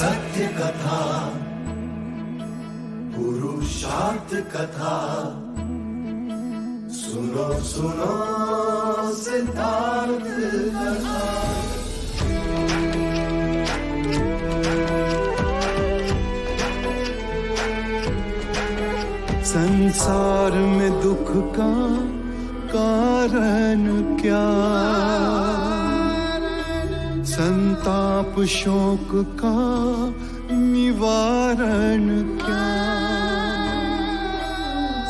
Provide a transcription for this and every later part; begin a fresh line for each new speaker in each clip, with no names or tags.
सत्य कथा, पुरुषार्थ कथा, सुनो सुनो सिद्धार्थ कथा। संसार में दुख का कारण क्या, संताप शोक का निवारण क्या।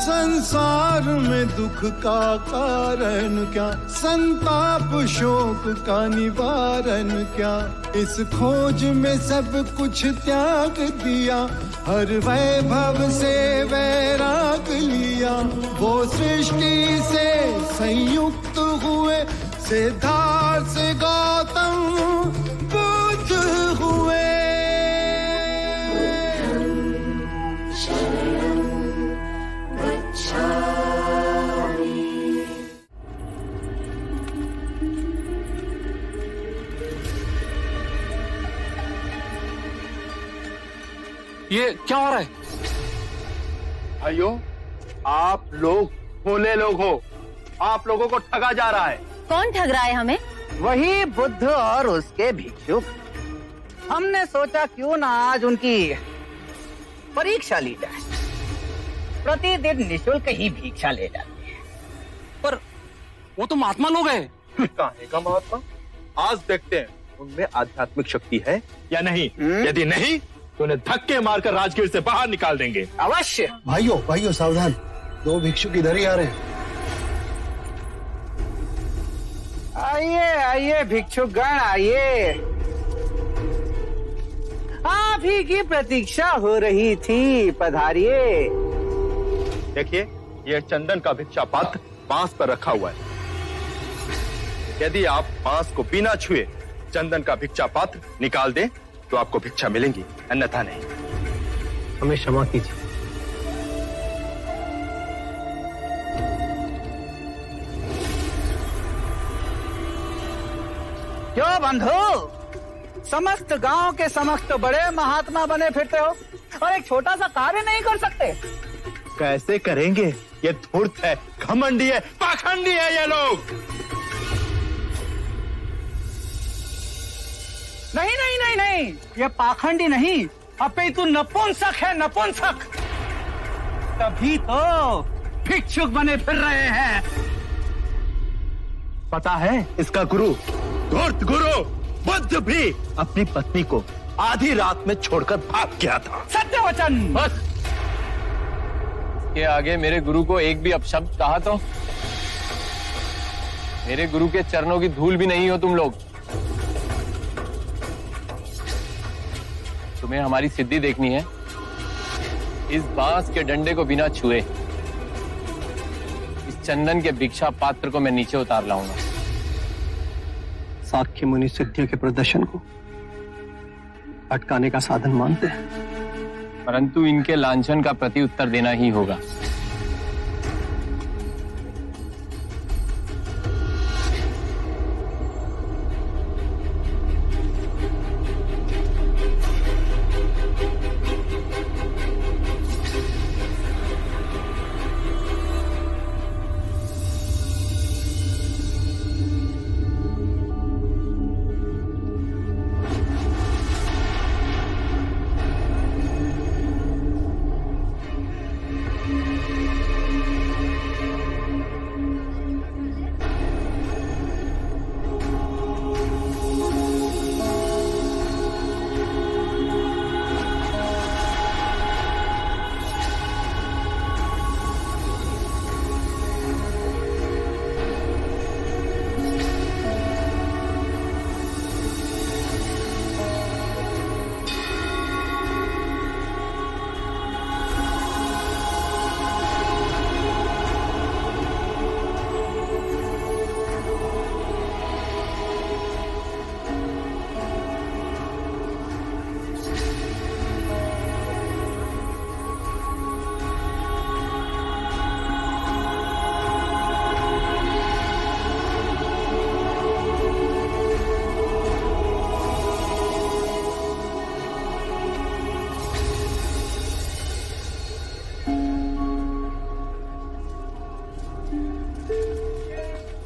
संसार में दुख का कारण क्या, संताप शोक का निवारण क्या। इस खोज में सब कुछ त्याग दिया, हर वैभव से वैराग लिया। वो सृष्टि से संयुक्त हुए, सिद्धार्थ से गौतम बुद्ध हुए।
ये क्या हो रहा है?
भाइयों, आप लोग भोले लोग हो, आप लोगों को ठगा जा रहा है।
कौन ठग रहा है हमें?
वही बुद्ध और उसके भिक्षुक। हमने सोचा क्यों ना आज उनकी परीक्षा ली जाए। प्रतिदिन निःशुल्क ही भिक्षा ले जाते हैं।
पर वो तो महात्मा लोग हैं।
कहानी का महात्मा? आज देखते हैं उनमें आध्यात्मिक शक्ति है या नहीं। यदि नहीं तो उन्हें धक्के मारकर राजगीर से बाहर निकाल देंगे।
अवश्य।
भाइयों सावधान, दो भिक्षुक इधर ही आ रहे हैं।
आइए भिक्षुकगण आइए। आप ही की प्रतीक्षा हो रही थी, पधारिए।
देखिए, यह चंदन का भिक्षा पात्र बांस पर रखा हुआ है। यदि आप बांस को बिना छुए चंदन का भिक्षा पात्र निकाल दें तो आपको भिक्षा मिलेंगी, अन्यथा नहीं।
हमें क्षमा कीजिए।
क्यों बंधु, समस्त गांव के समस्त तो बड़े महात्मा बने फिरते हो और एक छोटा सा कार्य नहीं कर सकते?
कैसे करेंगे? ये धूर्त है, घमंडी है, पाखंडी है ये लोग।
नहीं, ये पाखंडी नहीं, अपितु नपुंसक है, नपुंसक। तभी तो भिक्षुक बने फिर रहे हैं।
पता है इसका गुरु, धूर्त गुरु बुद्ध भी अपनी पत्नी को आधी रात में छोड़कर भाग गया था।
सत्य वचन।
बस के आगे मेरे गुरु को एक भी अपशब्द कहा तो मेरे गुरु के चरणों की धूल भी नहीं हो तुम लोग। तुम्हें हमारी सिद्धि देखनी है। इस बांस के डंडे को बिना छुए इस चंदन के भिक्षा पात्र को मैं नीचे उतार लाऊंगा।
साक्य मुनि सिद्धियों के प्रदर्शन को अटकाने का साधन मानते हैं,
परंतु इनके लांछन का प्रति उत्तर देना ही होगा।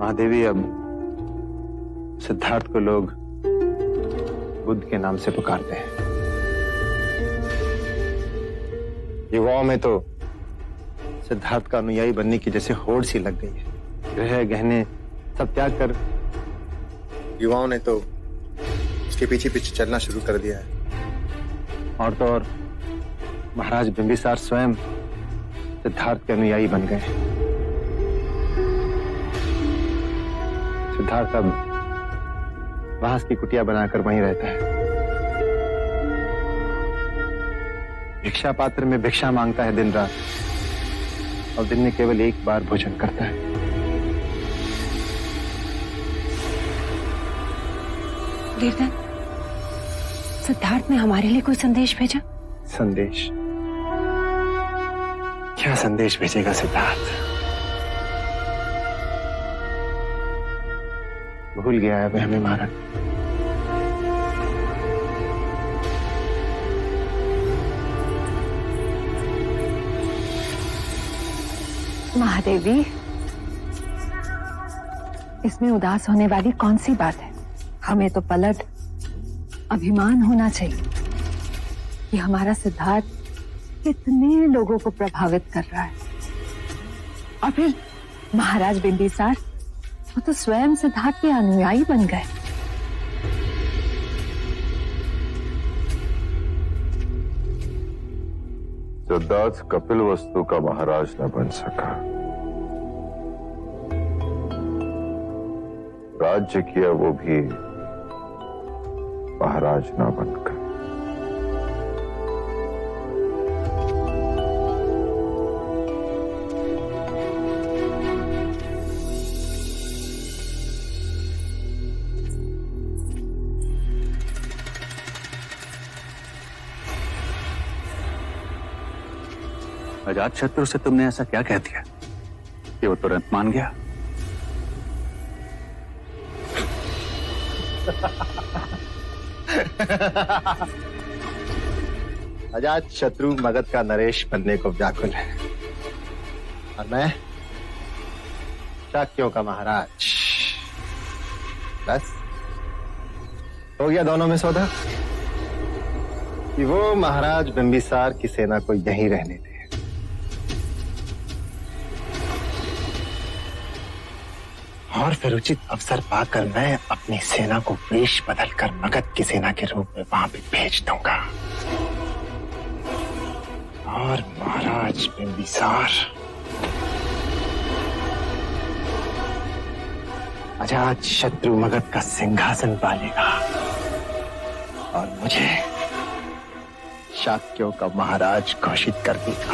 महादेवी, अब सिद्धार्थ को लोग बुद्ध के नाम से पुकारते हैं। युवाओं में तो सिद्धार्थ का अनुयायी बनने की जैसे होड़ सी लग गई है। गृह गहने सब त्याग कर युवाओं ने तो उसके पीछे पीछे चलना शुरू कर दिया है। और तो और महाराज बिंबिसार स्वयं सिद्धार्थ के अनुयायी बन गए। सिद्धार्थ अब बांस की कुटिया बनाकर वहीं रहता है। भिक्षा पात्र में भिक्षा मांगता है दिन रात, और दिन में केवल एक बार भोजन करता है।
वीरधन, सिद्धार्थ ने हमारे लिए कोई संदेश भेजा?
संदेश? क्या संदेश भेजेगा सिद्धार्थ? भूल गया है वह हमें महाराज।
महादेवी, इसमें उदास होने वाली कौन सी बात है? हमें तो पलट अभिमान होना चाहिए कि हमारा सिद्धार्थ कितने लोगों को प्रभावित कर रहा है। और फिर महाराज बिंबिसार, वो तो स्वयं सिद्धार्थ के अनुयायी बन गए।
सिद्धार्थ कपिल वस्तु का महाराज न बन सका, राज्य किया वो भी महाराज न बनकर।
अजात शत्रु से तुमने ऐसा क्या कह दिया कि वो तुरंत मान गया?
अजात शत्रु मगध का नरेश बनने को व्याकुल है, और मैं शाक्यों का महाराज। बस हो गया दोनों में सौदा कि वो महाराज बिंबिसार की सेना को यहीं रहने दे, और फिर उचित अवसर पाकर मैं अपनी सेना को वेश बदलकर मगध की सेना के रूप में वहां भी भेज दूंगा। और महाराज बिंबिसार अजात शत्रु मगध का सिंहासन पालेगा, और मुझे शाक्यों का महाराज घोषित कर देगा।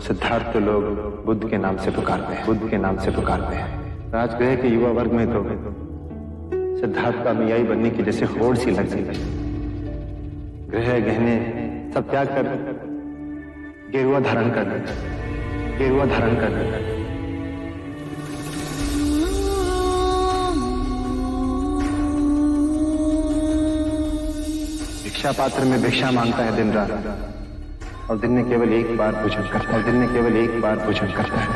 सिद्धार्थ को लोग बुद्ध के नाम से पुकारते हैं। बुद्ध के नाम से पुकारते हैं। राजगृह के युवा वर्ग में तो सिद्धार्थ का अनुयायी बनने की जैसे होड़ सी लग गई। गृह गहने सब त्याग कर गेरुआ धारण कर भिक्षा पात्र में भिक्षा मांगता है दिन रात, और दिन में केवल एक बार भोजन करता है।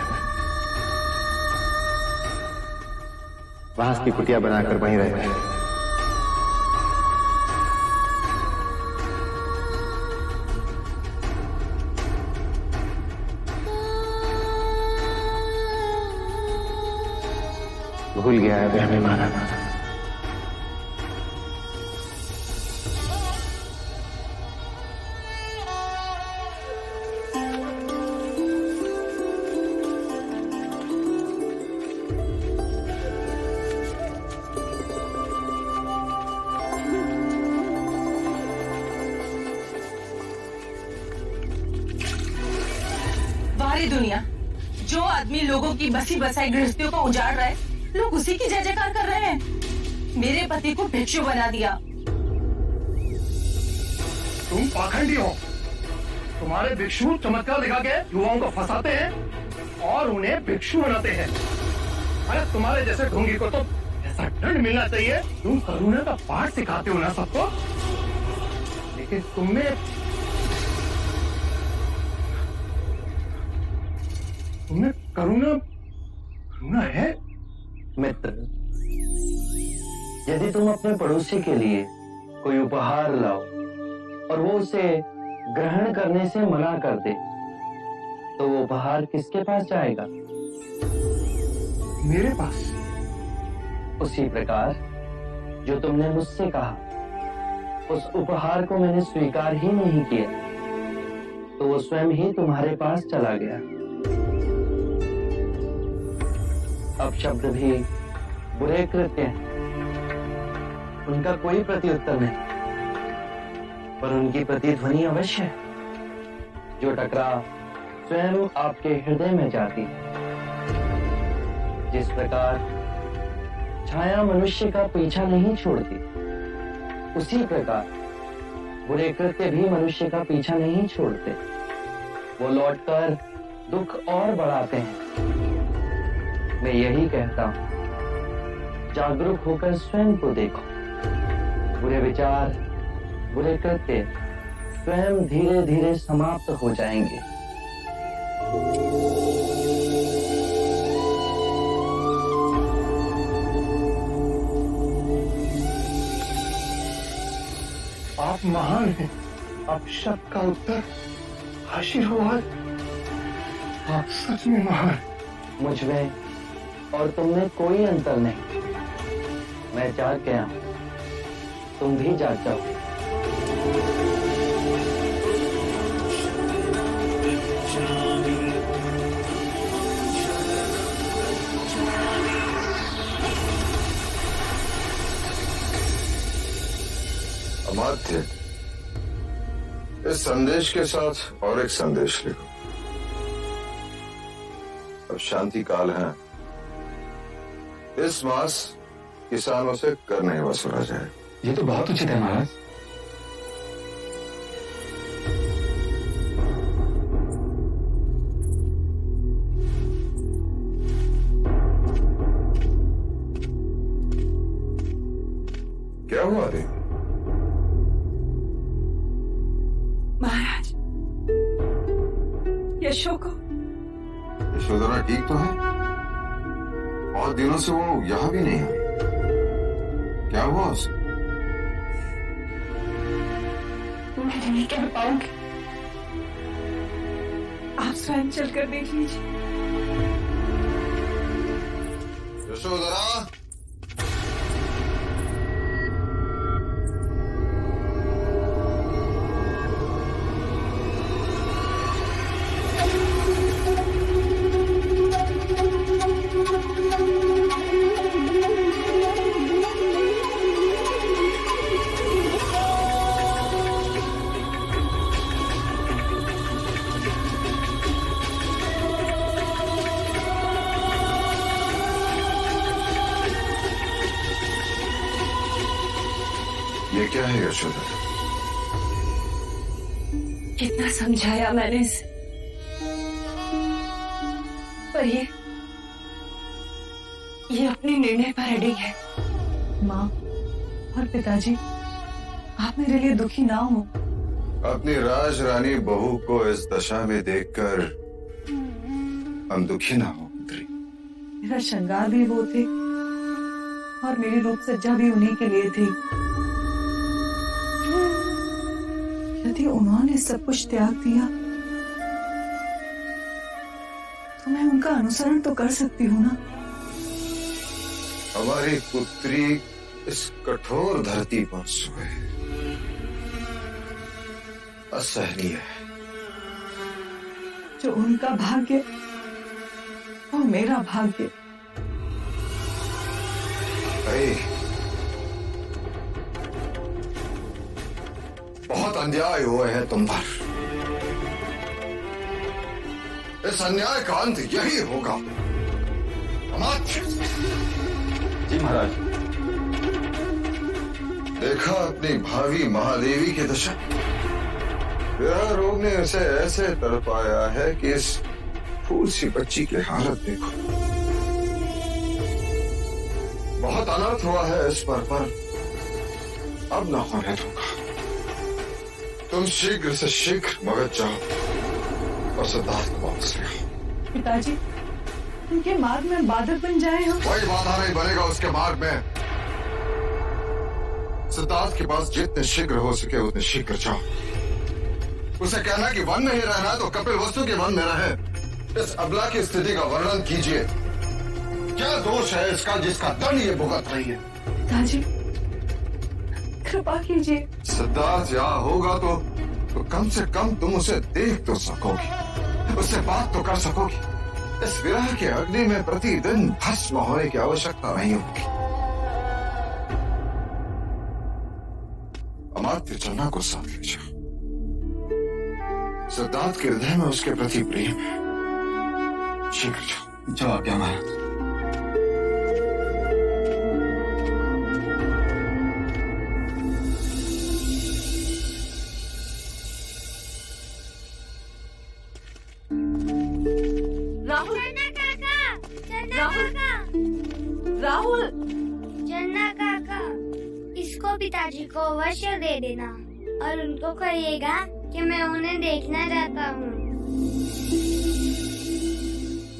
बांस की कुटिया बनाकर वहीं रहता है। भूल गया है वह हमें महाराज।
सारी दुनिया, जो आदमी लोगों की बसी बसाई गृहस्थियों को उजाड़ रहा है, लोग उसी की जय जयकार कर रहे हैं। मेरे पति को भिक्षु बना दिया।
तुम पाखंडी हो। तुम्हारे भिक्षु चमत्कार दिखा के युवाओं को फंसाते हैं और उन्हें भिक्षु बनाते हैं। अरे तुम्हारे जैसे ढोंगी को तो ऐसा दंड मिलना चाहिए। तुम करुणा का पाठ सिखाते हो ना सबको, लेकिन तुम्हें करुणा है?
मित्र, यदि तुम अपने पड़ोसी के लिए कोई उपहार लाओ और वो उसे ग्रहण करने से मना कर दे, तो वो उपहार किसके पास जाएगा?
मेरे पास।
उसी प्रकार जो तुमने मुझसे कहा, उस उपहार को मैंने स्वीकार ही नहीं किया, तो वो स्वयं ही तुम्हारे पास चला गया। अब शब्द भी बुरे कृत्य हैं, उनका कोई प्रत्युत्तर नहीं, पर उनकी प्रतिध्वनि अवश्य है, जो टकराव स्वयं आपके हृदय में जाती है। जिस प्रकार छाया मनुष्य का पीछा नहीं छोड़ती, उसी प्रकार बुरे कृत्य भी मनुष्य का पीछा नहीं छोड़ते, वो लौटकर दुख और बढ़ाते हैं। मैं यही कहता हूं, जागरूक होकर स्वयं को देखो। बुरे विचार, बुरे कृत्य स्वयं धीरे धीरे समाप्त हो जाएंगे।
आप महान हैं। आप शब्द का उत्तर आशीर्वाद। आप सच में महान।
मुझ में और तुम में कोई अंतर नहीं। मैं जाग गया हूं, तुम भी जाग जाओ।
अमात्य, इस संदेश के साथ और एक संदेश लिखो। अब शांति काल है, इस मास किसानों से कर नहीं वसूला जाए।
ये तो बहुत उचित है महाराज।
क्या हुआ देवी?
महाराज,
यशोधरा ठीक तो है? बहुत दिनों से वो यहां भी नहीं आई। क्या हुआ उसे?
मैं नहीं कह पाऊंगी, आप स्वयं चलकर देख लीजिए।
यशोधरा, ये क्या है यशोधरा?
कितना समझाया मैंने इसे, पर ये अपने निर्णय पर अड़ी है।
माँ और पिताजी, आप मेरे लिए दुखी ना हो।
अपनी राज रानी बहू को इस दशा में देखकर हम दुखी ना हो पुत्री।
मेरा श्रृंगार भी वो थे और मेरी रूप सज्जा भी उन्हीं के लिए थी। यदि उन्होंने सब कुछ त्याग दिया तो मैं उनका अनुसरण तो कर सकती हूँ ना।
हमारी पुत्री इस कठोर धरती पर सोए, असहनीय है।
जो उनका भाग्य और मेरा भाग्य।
बहुत अन्याय हुए हैं तुम पर। इस अन्याय का अंत यही होगा। अमात्य।
जी महाराज।
देखा अपनी भावी महादेवी की दशा। विरह रोग ने उसे ऐसे तड़पाया है कि इस फूल सी बच्ची की हालत देखो। बहुत अनर्थ हुआ है इस पर अब न होने दूंगा। तुम शीघ्र से शीघ्र मगध जाओ और सिद्धार्थ को वापस ले आओ।
पिताजी, उनके मार्ग में बाधक बन जाए हम।
कोई बाधा नहीं बनेगा उसके मार्ग में। सिद्धार्थ के पास जितने शीघ्र हो सके उतने शीघ्र जाओ। उसे कहना कि वन में ही रहना है तो कपिल वस्तु के वन में रहे। इस अबला की स्थिति का वर्णन कीजिए। क्या दोष है इसका जिसका दंड ये भुगत रही है?
पिताजी, कृपा कीजिए।
सिद्धार्थ यहाँ होगा तो कम से कम तुम उसे देख तो सकोगी, उससे बात तो कर सकोगी। इस विरह के अग्नि में प्रतिदिन भस्म होने की आवश्यकता नहीं होगी। अमात्य चन्ना को साथ ले जाओ। सिद्धार्थ के हृदय में उसके प्रति प्रेम है। शीघ्र जाओ।
जो आज्ञा महाराज।
राहुल,
चन्ना काका, इसको पिताजी को अवश्य दे देना और उनको कहिएगा कि मैं उन्हें देखना चाहता हूँ।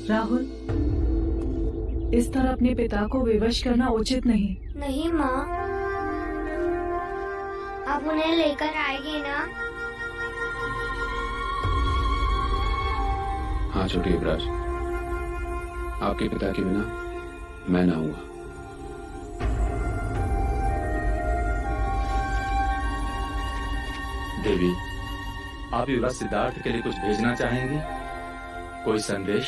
राहुल, इस तरह अपने पिता को विवश करना उचित नहीं।
नहीं माँ, आप उन्हें लेकर आएंगे ना?
हाँ छोटे युवराज, आपके पिता के बिना मैं ना आऊंगा। देवी, आप युवराज सिद्धार्थ के लिए कुछ भेजना चाहेंगी? कोई संदेश?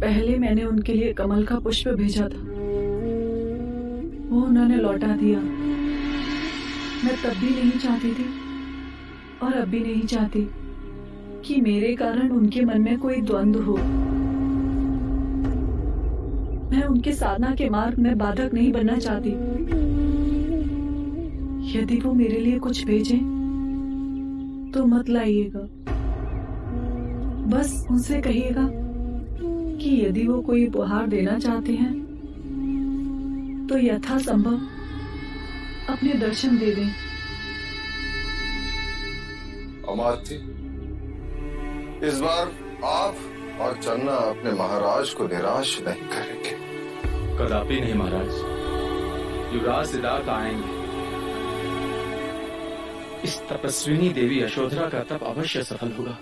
पहले मैंने उनके लिए कमल का पुष्प भेजा था, वो उन्होंने लौटा दिया। मैं तब भी नहीं चाहती थी और अब भी नहीं चाहती कि मेरे कारण उनके मन में कोई द्वंद्व हो। मैं उनके साधना के मार्ग में बाधक नहीं बनना चाहती। यदि वो मेरे लिए कुछ भेजें तो मत लाइएगा। बस उनसे कहिएगा कि यदि वो कोई उपहार देना चाहते हैं तो यथासंभव अपने दर्शन दे दें।
अमात्य, इस बार आप और चन्ना अपने महाराज को निराश नहीं करेंगे।
कदापि नहीं महाराज। युवराज सिद्धार्थ आएंगे। इस तपस्विनी देवी यशोधरा का तप अवश्य सफल होगा।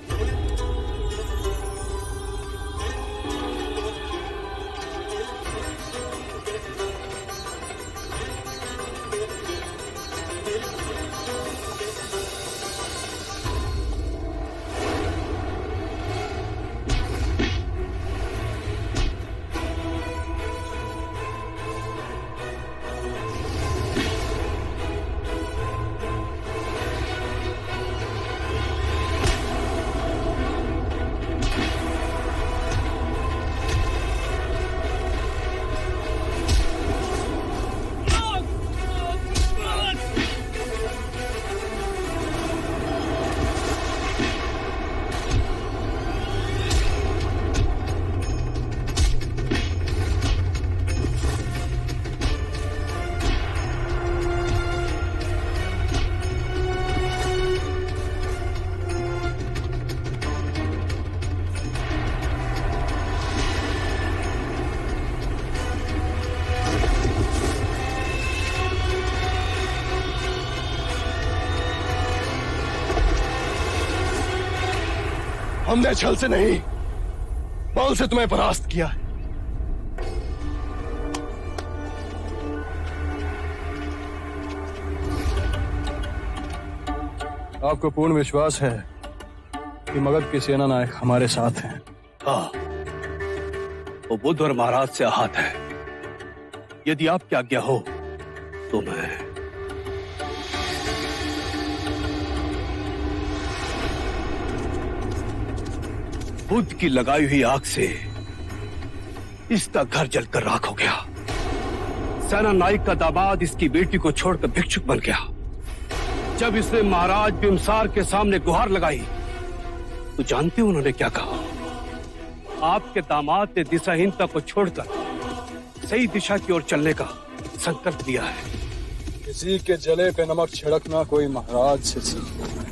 हमने छल से नहीं, बल से तुम्हें परास्त किया है। आपको पूर्ण विश्वास है कि मगध के सेना नायक हमारे साथ हैं?
हाँ, वो बुद्ध और महाराज से आहत है। यदि आपकी आज्ञा हो तो मैं बुद्ध की लगाई हुई आग से इसका घर जलकर राख हो गया। सेना नायक का दामाद इसकी बेटी को छोड़कर भिक्षुक बन गया। जब इसने महाराज बिम्सार के सामने गुहार लगाई तो जानते हो उन्होंने क्या कहा? आपके दामाद ने दिशाहीनता को छोड़कर सही दिशा की ओर चलने का संकल्प लिया है।
किसी के जले पे नमक छिड़कना कोई महाराज से सीखा है।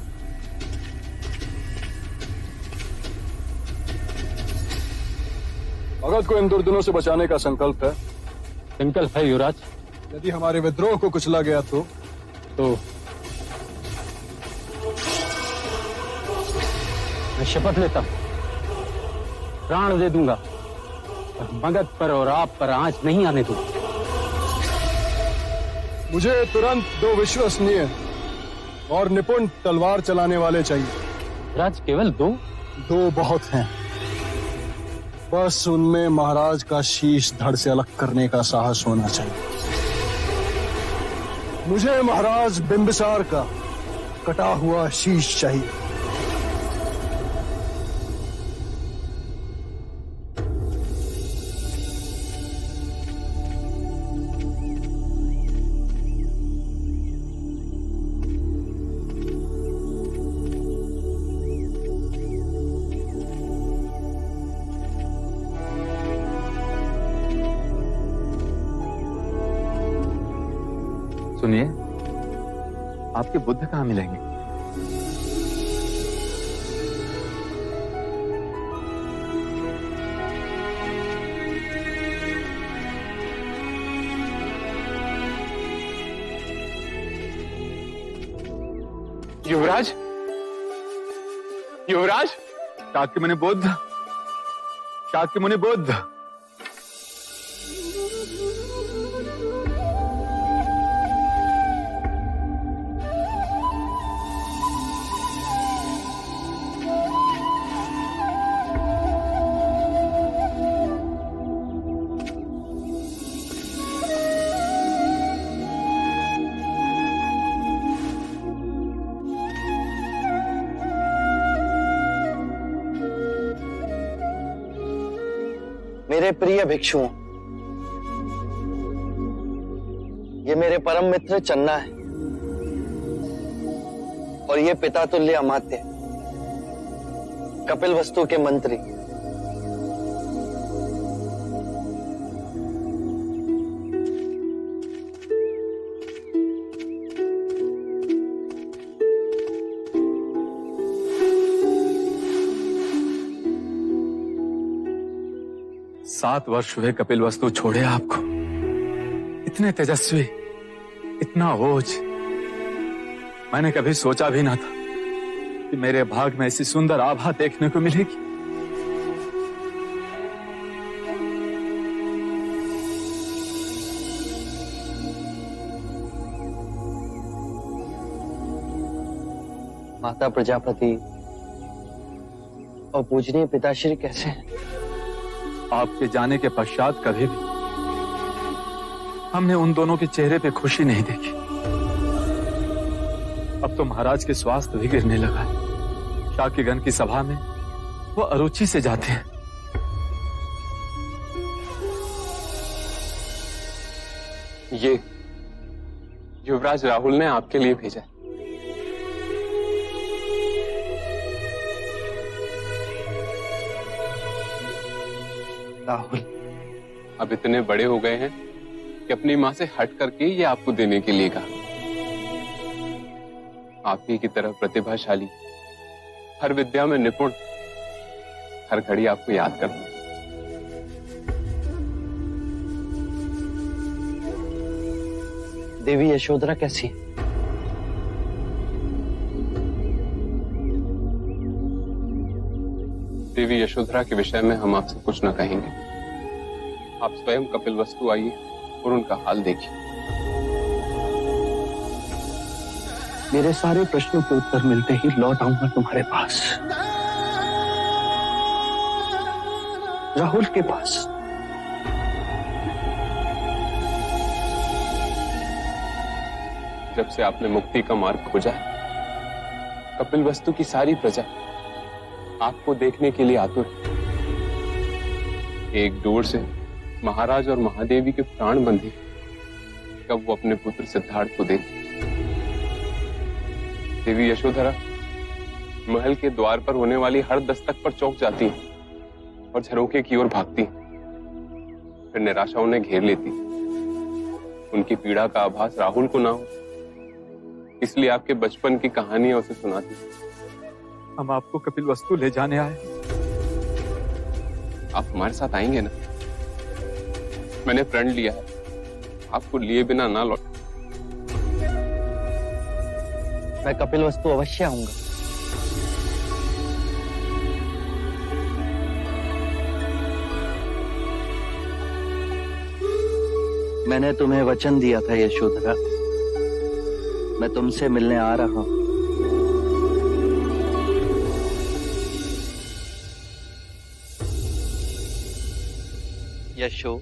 भगत को इन दुर्दिनों से बचाने का संकल्प है।
संकल्प है युवराज।
यदि हमारे विद्रोह को कुचला गया तो
मैं शपथ लेता हूं, प्राण दे दूंगा, पर मगध पर और आप पर आंच नहीं आने दूंगा।
मुझे तुरंत 2 विश्वसनीय और निपुण तलवार चलाने वाले चाहिए।
राज केवल
2 बहुत हैं। बस उनमें महाराज का शीश धड़ से अलग करने का साहस होना चाहिए। मुझे महाराज बिंबिसार का कटा हुआ शीश चाहिए।
सुनिए, आपके बुद्ध कहाँ मिलेंगे?
युवराज, युवराज, शाक्य मुनि बुद्ध, शाक्य मुनि बुद्ध।
मेरे प्रिय भिक्षुओं, ये मेरे परम मित्र चन्ना है और ये पिता तुल्य अमात्य कपिलवस्तु के मंत्री।
सात वर्ष हुए कपिलवस्तु छोड़े आपको। इतने तेजस्वी, इतना ओज, मैंने कभी सोचा भी ना था कि मेरे भाग में ऐसी सुंदर आभा देखने को मिलेगी।
माता प्रजापति और पूजनीय पिताश्री कैसे हैं?
आपके जाने के पश्चात कभी भी हमने उन दोनों के चेहरे पे खुशी नहीं देखी। अब तो महाराज के स्वास्थ्य भी गिरने लगा है। शाक्यगण की सभा में वो अरुचि से जाते हैं।
ये युवराज राहुल ने आपके लिए भेजा।
राहुल
अब इतने बड़े हो गए हैं कि अपनी मां से हट करके ये आपको देने के लिए कहा। आप ही की तरह प्रतिभाशाली, हर विद्या में निपुण, हर घड़ी आपको याद करना।
देवी यशोधरा कैसी है?
देवी यशोधरा के विषय में हम आपसे कुछ न कहेंगे। आप स्वयं कपिलवस्तु आइए और उनका हाल देखिए।
मेरे सारे प्रश्नों के उत्तर मिलते ही लौट आऊंगा तुम्हारे पास, राहुल के पास।
जब से आपने मुक्ति का मार्ग खोजा है, कपिलवस्तु की सारी प्रजा आपको देखने के लिए आतुर है। एक दूर से महाराज और महादेवी के प्राण बंधे कब वो अपने पुत्र सिद्धार्थ को देखे। देवी यशोधरा महल के द्वार पर होने वाली हर दस्तक पर चौंक जाती है और झरोखे की ओर भागती, फिर निराशा उन्हें घेर लेती। उनकी पीड़ा का आभास राहुल को ना हो, इसलिए आपके बचपन की कहानियां उसे सुनाती।
हम आपको कपिल वस्तु ले जाने आए।
आप हमारे साथ आएंगे ना? मैंने प्रण लिया है, आपको लिए बिना ना लौट।
मैं कपिल वस्तु अवश्य आऊंगा। मैंने तुम्हें वचन दिया था यशोधरा, मैं तुमसे मिलने आ रहा हूं। यशो,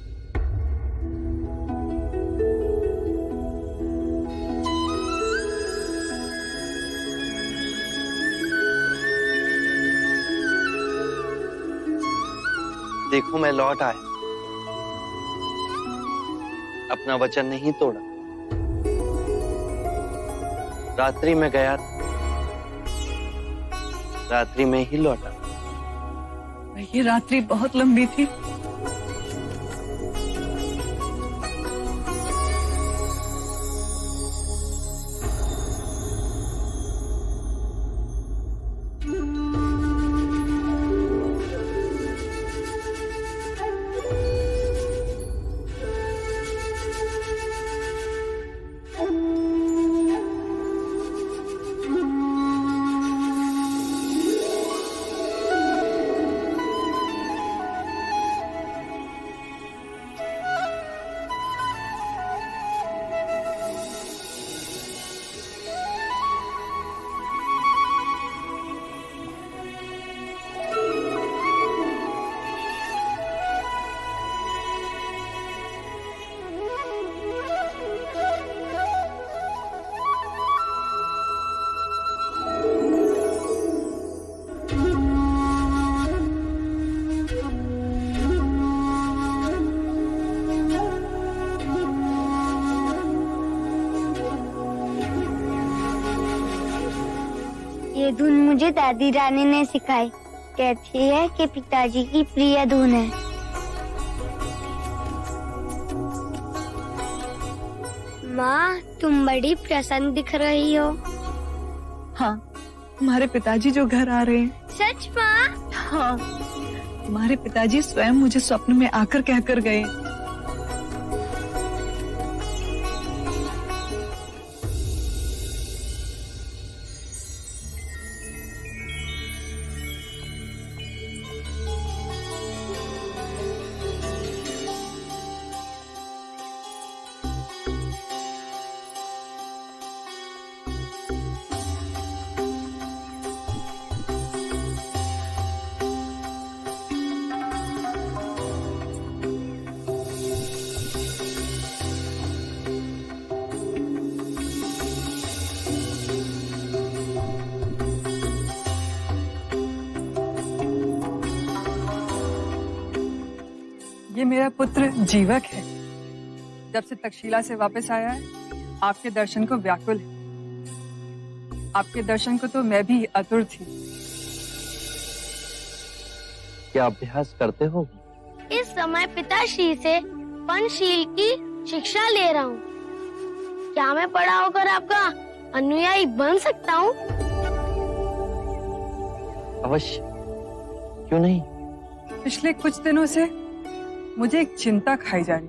देखो मैं लौट आया, अपना वचन नहीं तोड़ा। रात्रि में गया, रात्रि में ही लौटा।
ये रात्रि बहुत लंबी थी।
ये धुन मुझे दादी रानी ने सिखाई। कहती है कि पिताजी की प्रिय धुन है। माँ, तुम बड़ी प्रसन्न दिख रही हो।
हाँ, तुम्हारे पिताजी जो घर आ रहे हैं।
सच माँ?
हाँ, तुम्हारे पिताजी स्वयं मुझे स्वप्न में आकर कहकर गए। ये मेरा पुत्र जीवक है। जब से तक्षशिला से वापस आया है, आपके दर्शन को व्याकुल है। आपके दर्शन को तो मैं भी आतुर थी।
क्या अभ्यास करते हो?
इस समय पिताश्री से पंचशील की शिक्षा ले रहा हूँ। क्या मैं बड़ा होकर आपका अनुयायी बन सकता हूँ?
अवश्य, क्यों नहीं।
पिछले कुछ दिनों से मुझे एक चिंता खाई जा रही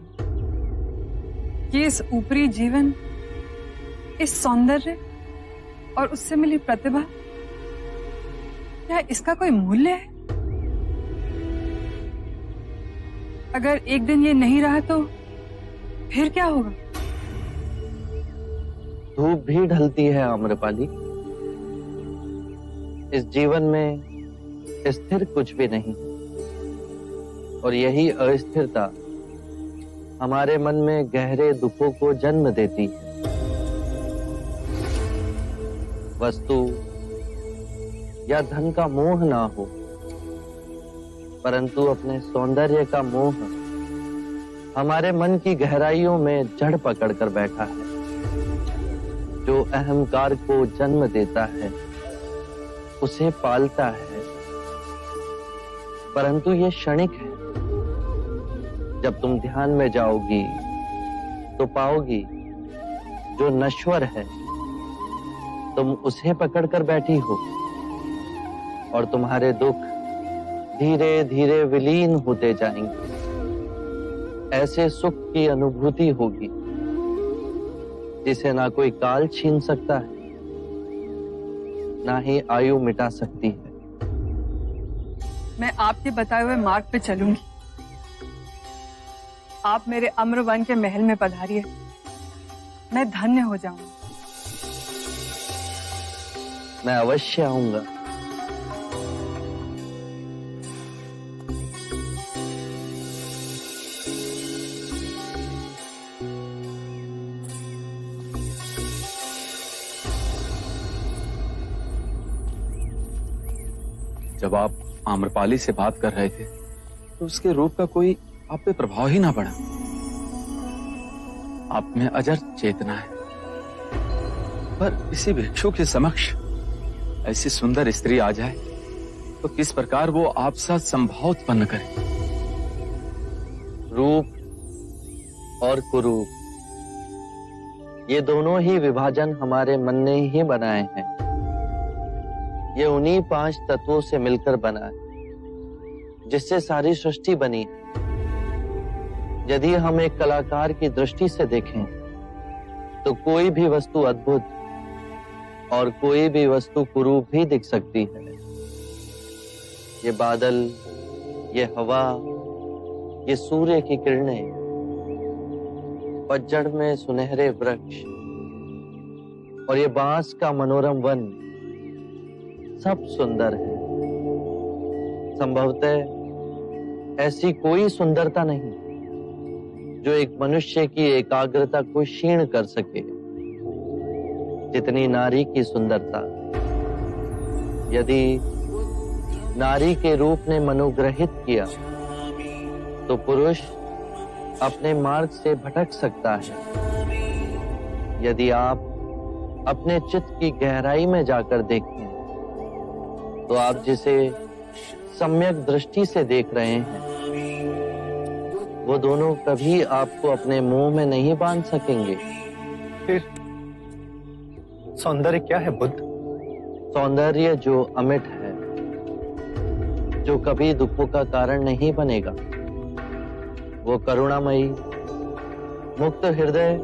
कि इस ऊपरी जीवन, इस सौंदर्य और उससे मिली प्रतिभा, क्या इसका कोई मूल्य है? अगर एक दिन ये नहीं रहा तो फिर क्या होगा?
धूप भी ढलती है आम्रपाली। इस जीवन में स्थिर कुछ भी नहीं, और यही अस्थिरता हमारे मन में गहरे दुखों को जन्म देती है। वस्तु या धन का मोह ना हो, परंतु अपने सौंदर्य का मोह हमारे मन की गहराइयों में जड़ पकड़कर बैठा है, जो अहंकार को जन्म देता है, उसे पालता है, परंतु ये क्षणिक है। जब तुम ध्यान में जाओगी तो पाओगी जो नश्वर है तुम उसे पकड़कर बैठी हो और तुम्हारे दुख धीरे धीरे विलीन होते जाएंगे। ऐसे सुख की अनुभूति होगी जिसे ना कोई काल छीन सकता है, ना ही आयु मिटा सकती है।
मैं आपके बताए हुए मार्ग पे चलूंगी। आप मेरे अम्रवन के महल में पधारिए, मैं धन्य हो जाऊंगी।
मैं अवश्य आऊंगा।
जब आप आम्रपाली से बात कर रहे थे तो उसके रूप का कोई आप पे प्रभाव ही ना पड़ा। आप में अजर चेतना है, पर इसी भिक्षु के समक्ष ऐसी सुंदर स्त्री आ जाए तो किस प्रकार वो आप साथ संभाव उत्पन्न करे।
रूप और कुरूप ये दोनों ही विभाजन हमारे मन ने ही बनाए हैं। ये उन्हीं 5 तत्वों से मिलकर बना है जिससे सारी सृष्टि बनी है। यदि हम एक कलाकार की दृष्टि से देखें तो कोई भी वस्तु अद्भुत और कोई भी वस्तु कुरूप ही दिख सकती है। ये बादल, ये हवा, ये सूर्य की किरणें, पतझड़ में सुनहरे वृक्ष और ये बांस का मनोरम वन सब सुंदर है। संभवतः ऐसी कोई सुंदरता नहीं जो एक मनुष्य की एकाग्रता को क्षीण कर सके जितनी नारी की सुंदरता। यदि नारी के रूप ने मनोग्रहित किया तो पुरुष अपने मार्ग से भटक सकता है। यदि आप अपने चित्त की गहराई में जाकर देखें तो आप जिसे सम्यक दृष्टि से देख रहे हैं वो दोनों कभी आपको अपने मुंह में नहीं बांध सकेंगे।
फिर सौंदर्य क्या है बुद्ध?
सौंदर्य जो अमिट है, जो कभी दुखों का कारण नहीं बनेगा, वो करुणामयी मुक्त हृदय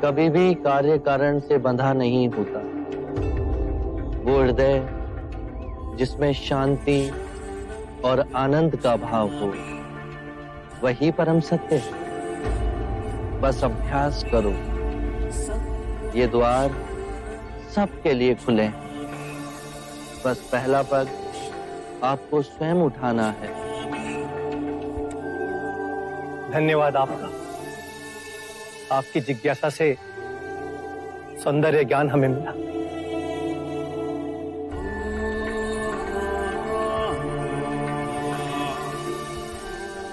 कभी भी कार्य कारण से बंधा नहीं होता। वो हृदय जिसमें शांति और आनंद का भाव हो, वही परम सत्य है। बस अभ्यास करो, ये द्वार सबके लिए खुले हैं। बस पहला पग आपको स्वयं उठाना है।
धन्यवाद आपका। आपकी जिज्ञासा से सौंदर्य ज्ञान हमें मिला।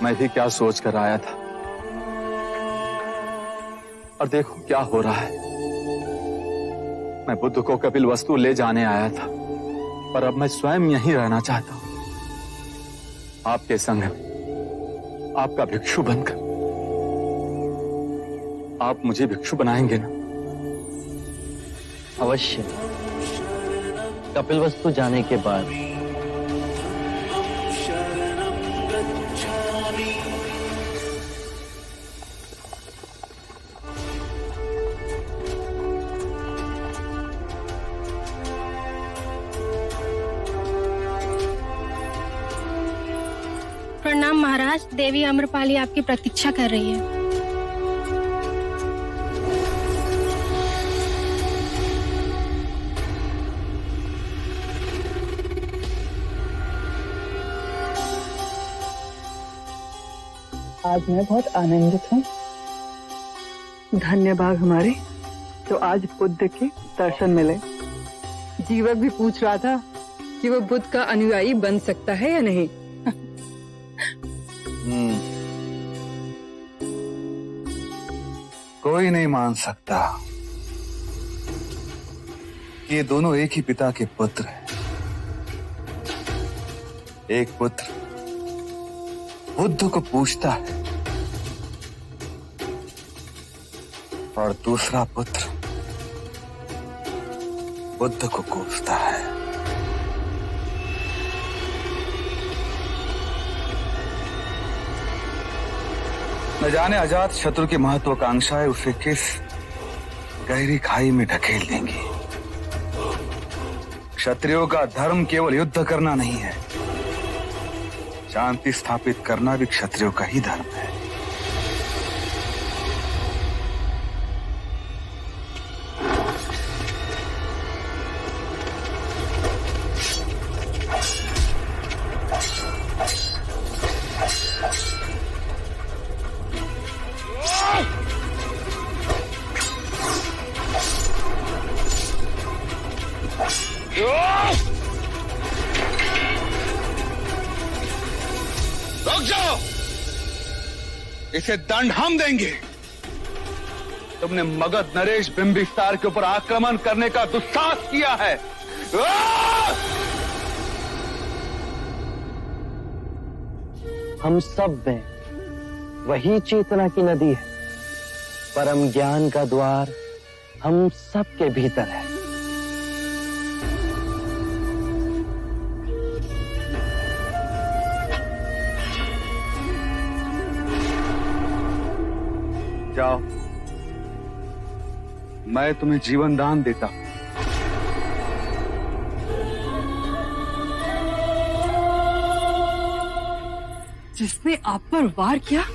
मैं भी क्या सोच कर आया था और देखो क्या हो रहा है। मैं बुद्ध को कपिल वस्तु ले जाने आया था, पर अब मैं स्वयं यहीं रहना चाहता हूं, आपके संग में, आपका भिक्षु बनकर। आप मुझे भिक्षु बनाएंगे ना?
अवश्य। कपिल वस्तु जाने के बाद
प्रणाम महाराज। देवी अम्रपाली आपकी प्रतीक्षा कर रही है।
आज मैं बहुत आनंदित हूँ। धन्य भाग हमारे तो आज बुद्ध के दर्शन मिले। जीवक भी पूछ रहा था कि वो बुद्ध का अनुयायी बन सकता है या नहीं।
कोई नहीं मान सकता ये दोनों एक ही पिता के पुत्र हैं। एक पुत्र
बुद्ध को पूछता है और दूसरा पुत्र बुद्ध को कोसता है। न जाने अजात शत्रु की महत्वाकांक्षाएं उसे किस गहरी खाई में ढकेल देंगी। क्षत्रियों का धर्म केवल युद्ध करना नहीं है, शांति स्थापित करना भी क्षत्रियों का ही धर्म है।
रुक जाओ, इसे दंड हम देंगे। तुमने मगध नरेश बिंबिसार के ऊपर आक्रमण करने का दुस्साहस किया है।
हम सब में वही चेतना की नदी है, परम ज्ञान का द्वार हम सब के भीतर है।
जाओ, मैं तुम्हें जीवन दान देता हूं।
जिसने आप पर वार किया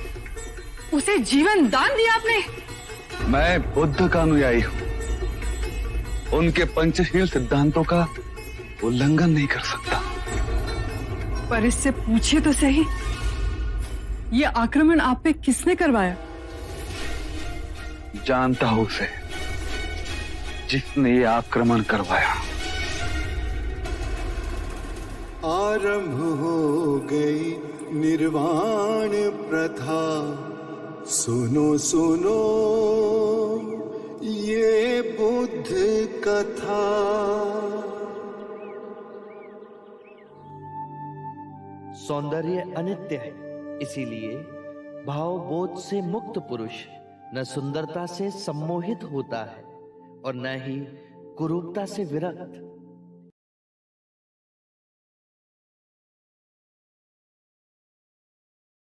उसे जीवन दान दिया आपने?
मैं बुद्ध का अनुयायी हूं, उनके पंचशील सिद्धांतों का उल्लंघन नहीं कर सकता।
पर इससे पूछिए तो सही, ये आक्रमण आप पे किसने करवाया?
जानता हूं उसे, जिसने ये आक्रमण करवाया।
आरंभ हो गई निर्वाण प्रथा, सुनो सुनो ये बुद्ध कथा।
सौंदर्य अनित्य है, इसीलिए भावबोध से मुक्त पुरुष न सुंदरता से सम्मोहित होता है और न ही कुरूपता से विरक्त।